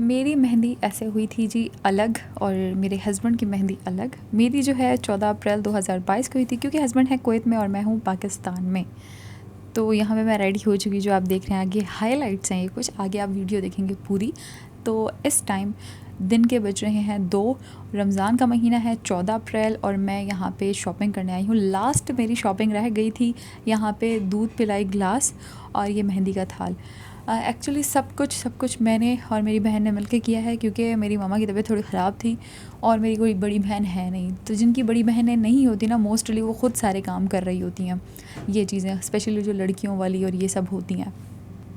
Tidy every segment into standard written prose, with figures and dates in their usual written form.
मेरी मेहंदी ऐसे हुई थी जी अलग, और मेरे हस्बैंड की मेहंदी अलग। मेरी जो है 14 अप्रैल 2022 को हुई थी, क्योंकि हस्बैंड है कुवैत में और मैं हूँ पाकिस्तान में। तो यहाँ पे मैं रेडी हो चुकी, जो आप देख रहे हैं आगे हाइलाइट्स हैं ये कुछ, आगे आप वीडियो देखेंगे पूरी। तो इस टाइम दिन के बज रहे हैं 2, रमज़ान का महीना है 14 अप्रैल, और मैं यहाँ पे शॉपिंग करने आई हूँ। लास्ट मेरी शॉपिंग रह गई थी यहाँ पे दूध पिलाई ग्लास और ये मेहंदी का थाल। एक्चुअली सब कुछ मैंने और मेरी बहन ने मिलकर किया है, क्योंकि मेरी मामा की तबीयत थोड़ी ख़राब थी और मेरी कोई बड़ी बहन है नहीं। तो जिनकी बड़ी बहनें नहीं होती ना, मोस्टली वो ख़ुद सारे काम कर रही होती हैं, ये चीज़ें स्पेशली जो लड़कियों वाली और ये सब होती हैं।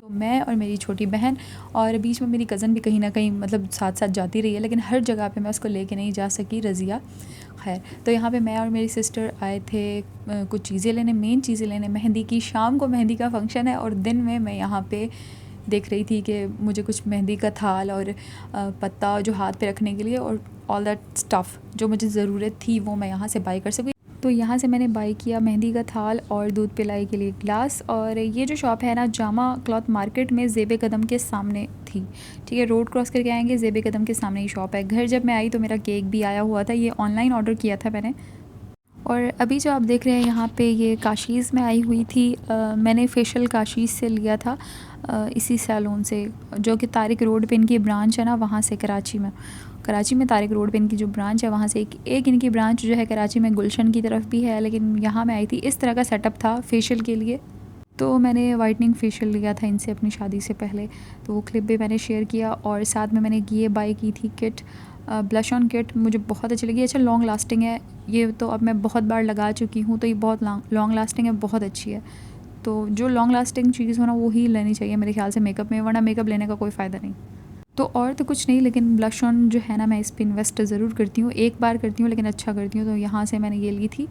तो मैं और मेरी छोटी बहन और बीच में मेरी कज़न भी कहीं ना कहीं मतलब साथ साथ जाती रही है, लेकिन हर जगह पे मैं उसको लेके नहीं जा सकी, रज़िया। खैर, तो यहाँ पे मैं और मेरी सिस्टर आए थे कुछ चीज़ें लेने, मेन चीज़ें लेने मेहंदी की। शाम को मेहंदी का फंक्शन है और दिन में मैं यहाँ पे देख रही थी कि मुझे कुछ मेहंदी का थाल और पत्ता जो हाथ पे रखने के लिए और ऑल दैट स्टफ़ जो मुझे ज़रूरत थी वो मैं यहाँ से बाई कर सकी। तो यहाँ से मैंने बाई किया मेहंदी का थाल और दूध पिलाई के लिए ग्लास। और ये जो शॉप है ना, जामा क्लॉथ मार्केट में ज़ेब कदम के सामने थी। ठीक है, रोड क्रॉस करके आएंगे, ज़ेब कदम के सामने ही शॉप है। घर जब मैं आई तो मेरा केक भी आया हुआ था, ये ऑनलाइन ऑर्डर किया था मैंने। और अभी जो आप देख रहे हैं यहाँ पे, ये काशीज़ में आई हुई थी। मैंने फ़ेशियल काशीज़ से लिया था, इसी सैलून से, जो कि तारिक रोड पे इनकी ब्रांच है ना, वहाँ से कराची में तारिक रोड पे इनकी जो ब्रांच है वहाँ से एक इनकी ब्रांच जो है कराची में गुलशन की तरफ भी है, लेकिन यहाँ मैं आई थी। इस तरह का सेटअप था फेशियल के लिए। तो मैंने वाइटनिंग फेशियल लिया था इनसे अपनी शादी से पहले, तो वो क्लिप भी मैंने शेयर किया। और साथ में मैंने ये बाई की थी किट, ब्लश ऑन किट, मुझे बहुत अच्छी लगी। अच्छा, लॉन्ग लास्टिंग है ये, तो अब मैं बहुत बार लगा चुकी हूँ, तो ये बहुत लॉन्ग लास्टिंग है, बहुत अच्छी है। तो जो लॉन्ग लास्टिंग चीज़ हो ना, वो ही लेनी चाहिए मेरे ख्याल से मेकअप में, वरना मेकअप लेने का कोई फ़ायदा नहीं। तो और तो कुछ नहीं, लेकिन ब्लश ऑन जो है ना, मैं इस पर इन्वेस्ट ज़रूर करती हूँ, एक बार करती हूँ लेकिन अच्छा करती हूँ। तो यहाँ से मैंने ये ली थी,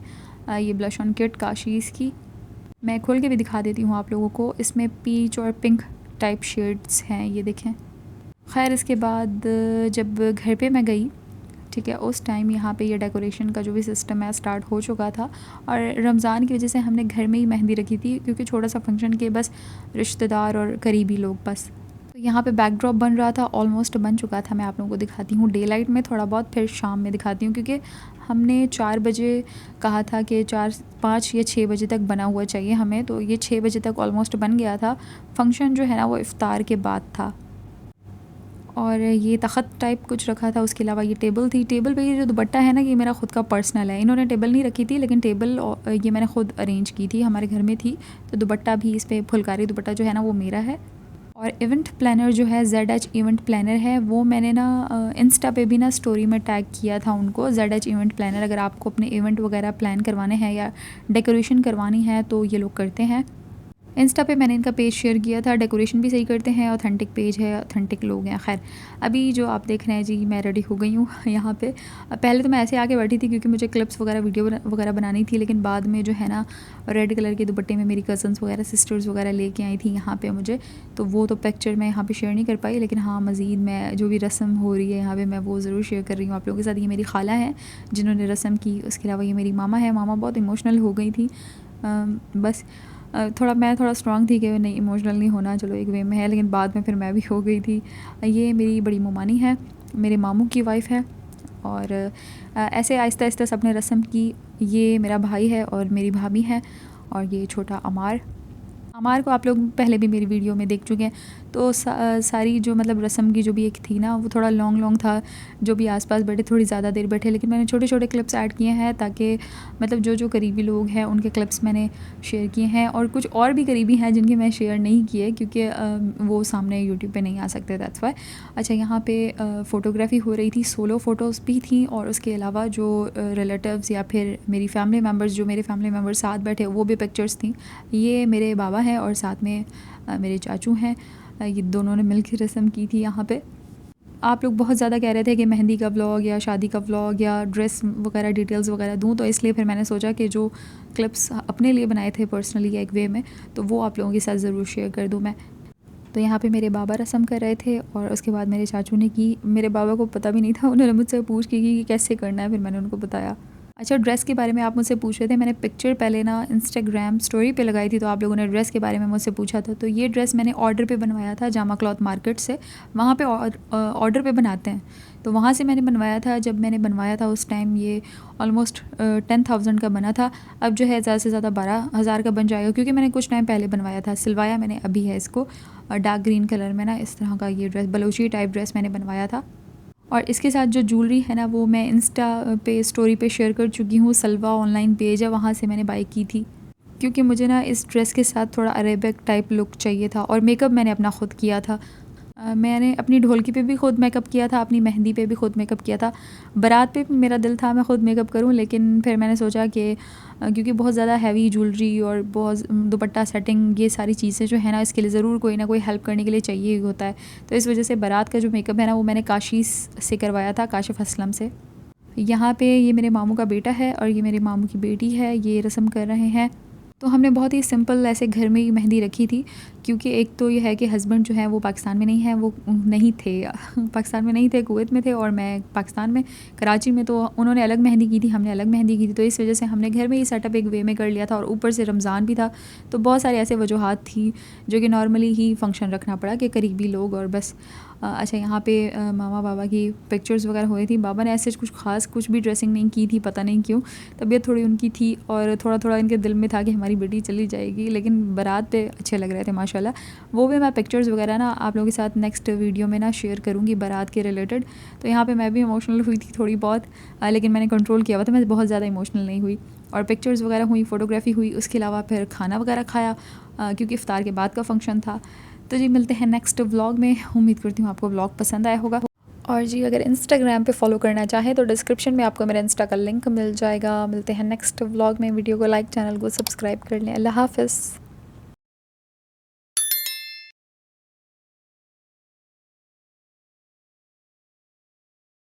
ये ब्लश ऑन किट काशीज़ की। मैं खोल के भी दिखा देती हूँ आप लोगों को। इसमें पीच और पिंक टाइप शेड्स हैं, ये देखें। खैर, इसके बाद जब घर पे मैं गई, ठीक है, उस टाइम यहाँ पे ये डेकोरेशन का जो भी सिस्टम है स्टार्ट हो चुका था। और रमज़ान की वजह से हमने घर में ही मेहंदी रखी थी, क्योंकि छोटा सा फंक्शन के बस रिश्तेदार और करीबी लोग बस। तो यहाँ पे बैकड्रॉप बन रहा था, ऑलमोस्ट बन चुका था। मैं आप लोगों को दिखाती हूँ डे लाइट में थोड़ा बहुत, फिर शाम में दिखाती हूँ, क्योंकि हमने 4 बजे कहा था कि 4, 5 या 6 बजे तक बना हुआ चाहिए हमें। तो ये 6 बजे तक ऑलमोस्ट बन गया था। फंक्शन जो है ना वो इफ़्तार के बाद था। और ये तख़्त टाइप कुछ रखा था, उसके अलावा ये टेबल थी। टेबल पे ये जो दुपट्टा है ना, ये मेरा ख़ुद का पर्सनल है। इन्होंने टेबल नहीं रखी थी, लेकिन टेबल ये मैंने ख़ुद अरेंज की थी, हमारे घर में थी। तो दुपट्टा भी इस पर फुलकारी दुपट्टा जो है ना वो मेरा है। और इवेंट प्लानर जो है ZH इवेंट प्लानर है, वो मैंने ना इंस्टा पे भी ना स्टोरी में टैग किया था उनको, ZH इवेंट प्लानर। अगर आपको अपने इवेंट वगैरह प्लान करवाने हैं या डेकोरेशन करवानी है तो ये लोग करते हैं। इंस्टा पे मैंने इनका पेज शेयर किया था, डेकोरेशन भी सही करते हैं, ऑथेंटिक पेज है, ऑथेंटिक लोग हैं। खैर, अभी जो आप देख रहे हैं जी, मैं रेडी हो गई हूँ यहाँ पे। पहले तो मैं ऐसे आके बैठी थी क्योंकि मुझे क्लिप्स वगैरह वीडियो वगैरह बनानी थी, लेकिन बाद में जो है ना रेड कलर के दुपट्टे में मेरी कज़न्स वगैरह सिस्टर्स वगैरह लेके आई थी यहाँ पे मुझे। तो वो तो पिक्चर मैं यहाँ पे शेयर नहीं कर पाई, लेकिन हाँ मज़ीद मैं जो भी रस्म हो रही है यहाँ पे मैं वो ज़रूर शेयर कर रही हूँ आप लोगों के साथ। ये मेरी खाला है जिन्होंने रस्म की, उसके अलावा ये मेरी मामा है। मामा बहुत इमोशनल हो गई थी, बस मैं थोड़ा स्ट्रांग थी कि नहीं इमोशनल नहीं होना, चलो एक वे में है, लेकिन बाद में फिर मैं भी हो गई थी। ये मेरी बड़ी ममानी है, मेरे मामू की वाइफ है। और ऐसे आहिस्ता आहिस्ता सबने रस्म की। ये मेरा भाई है और मेरी भाभी है, और ये छोटा अमार को आप लोग पहले भी मेरी वीडियो में देख चुके हैं। तो सारी जो मतलब रस्म की जो भी एक थी ना, वो थोड़ा लॉन्ग था। जो भी आसपास बैठे थोड़ी ज़्यादा देर बैठे, लेकिन मैंने छोटे छोटे क्लिप्स ऐड किए हैं ताकि मतलब जो करीबी लोग हैं उनके क्लिप्स मैंने शेयर किए हैं। और कुछ और भी करीबी हैं जिनके मैं शेयर नहीं किए, क्योंकि वो सामने यूट्यूब पे नहीं आ सकते, दैट्स वाई। अच्छा, यहाँ पे फ़ोटोग्राफ़ी हो रही थी, सोलो फ़ोटोज़ भी थी, और उसके अलावा जो रिलेटिव्स या फिर मेरी फैमिली मेम्बर्स, जो मेरे फैमिली मेम्बर्स साथ बैठे, वो भी पिक्चर्स थी। ये मेरे बाबा हैं और साथ में मेरे चाचू हैं। ये दोनों ने मिलकर रस्म की थी यहाँ पे। आप लोग बहुत ज़्यादा कह रहे थे कि मेहंदी का व्लॉग या शादी का व्लॉग या ड्रेस वगैरह डिटेल्स वगैरह दूँ, तो इसलिए फिर मैंने सोचा कि जो क्लिप्स अपने लिए बनाए थे पर्सनली या एक वे में, तो वो आप लोगों के साथ ज़रूर शेयर कर दूँ मैं। तो यहाँ पे मेरे बाबा रस्म कर रहे थे और उसके बाद मेरे चाचू ने की। मेरे बाबा को पता भी नहीं था, उन्होंने मुझसे पूछ की कि कैसे करना है, फिर मैंने उनको बताया। अच्छा, ड्रेस के बारे में आप मुझसे पूछ रहे थे, मैंने पिक्चर पहले ना इंस्टाग्राम स्टोरी पे लगाई थी, तो आप लोगों ने ड्रेस के बारे में मुझसे पूछा था। तो ये ड्रेस मैंने ऑर्डर पे बनवाया था जामा क्लॉथ मार्केट से, वहाँ पे ऑर्डर पे बनाते हैं, तो वहाँ से मैंने बनवाया था। जब मैंने बनवाया था उस टाइम ये ऑलमोस्ट 10,000 का बना था। अब जो है ज़्यादा से ज़्यादा 12,000 का बन जाएगा, क्योंकि मैंने कुछ टाइम पहले बनवाया था। सिलवाया मैंने अभी है इसको, डार्क ग्रीन कलर में ना इस तरह का ये ड्रेस, बलोची टाइप ड्रेस मैंने बनवाया था। और इसके साथ जो ज्वेलरी है ना, वो मैं इंस्टा पे स्टोरी पे शेयर कर चुकी हूँ। सलवा ऑनलाइन पेज है, वहाँ से मैंने बाई की थी, क्योंकि मुझे ना इस ड्रेस के साथ थोड़ा अरेबिक टाइप लुक चाहिए था। और मेकअप मैंने अपना ख़ुद किया था। मैंने अपनी ढोलकी पे भी ख़ुद मेकअप किया था, अपनी मेहंदी पे भी ख़ुद मेकअप किया था। बारात पे भी मेरा दिल था मैं ख़ुद मेकअप करूं, लेकिन फिर मैंने सोचा कि क्योंकि बहुत ज़्यादा हैवी ज्वेलरी और बहुत दुपट्टा सेटिंग, ये सारी चीज़ें जो है ना, इसके लिए ज़रूर कोई ना कोई हेल्प करने के लिए चाहिए ही होता है। तो इस वजह से बारात का जो मेकअप है ना, वो मैंने काशी से करवाया था, काशिफ़ असलम से। यहाँ पे ये मेरे मामू का बेटा है और ये मेरे मामू की बेटी है, ये रस्म कर रहे हैं। तो हमने बहुत ही सिंपल ऐसे घर में ही मेहंदी रखी थी, क्योंकि एक तो ये है कि हस्बैंड जो है वो पाकिस्तान में नहीं है, वो नहीं थे पाकिस्तान में नहीं थे, कुवैत में थे, और मैं पाकिस्तान में कराची में। तो उन्होंने अलग मेहंदी की थी, हमने अलग मेहंदी की थी, तो इस वजह से हमने घर में ही सेटअप एक वे में कर लिया था। और ऊपर से रमज़ान भी था, तो बहुत सारे ऐसे वजूहात थी जो कि नॉर्मली ही फ़ंक्शन रखना पड़ा कि करीबी लोग और बस। अच्छा, यहाँ पे मामा बाबा की पिक्चर्स वगैरह हुई थी। बाबा ने ऐसे कुछ भी ड्रेसिंग नहीं की थी, पता नहीं क्यों, तबीयत थोड़ी उनकी थी और थोड़ा थोड़ा इनके दिल में था कि हमारी बेटी चली जाएगी, लेकिन बारात पे अच्छे लग रहे थे माशाल्लाह। वो भी मैं पिक्चर्स वगैरह ना आप लोगों के साथ नेक्स्ट वीडियो में ना शेयर करूँगी बारात के रिलेटेड। तो यहाँ पर मैं भी इमोशनल हुई थी थोड़ी बहुत, लेकिन मैंने कंट्रोल किया हुआ था, मैं बहुत ज़्यादा इमोशनल नहीं हुई। और पिक्चर्स वगैरह हुई, फ़ोटोग्राफी हुई, उसके अलावा फिर खाना वगैरह खाया, क्योंकि इफ्तार के बाद का फ़ंक्शन था। तो जी मिलते हैं नेक्स्ट व्लॉग में। उम्मीद करती हूँ आपको व्लॉग पसंद आया होगा। और जी अगर इंस्टाग्राम पे फॉलो करना चाहें तो डिस्क्रिप्शन में आपको मेरा इंस्टा का लिंक मिल जाएगा। मिलते हैं नेक्स्ट व्लॉग में। वीडियो को लाइक, चैनल को सब्सक्राइब कर लें। अल्लाह हाफ़िज़।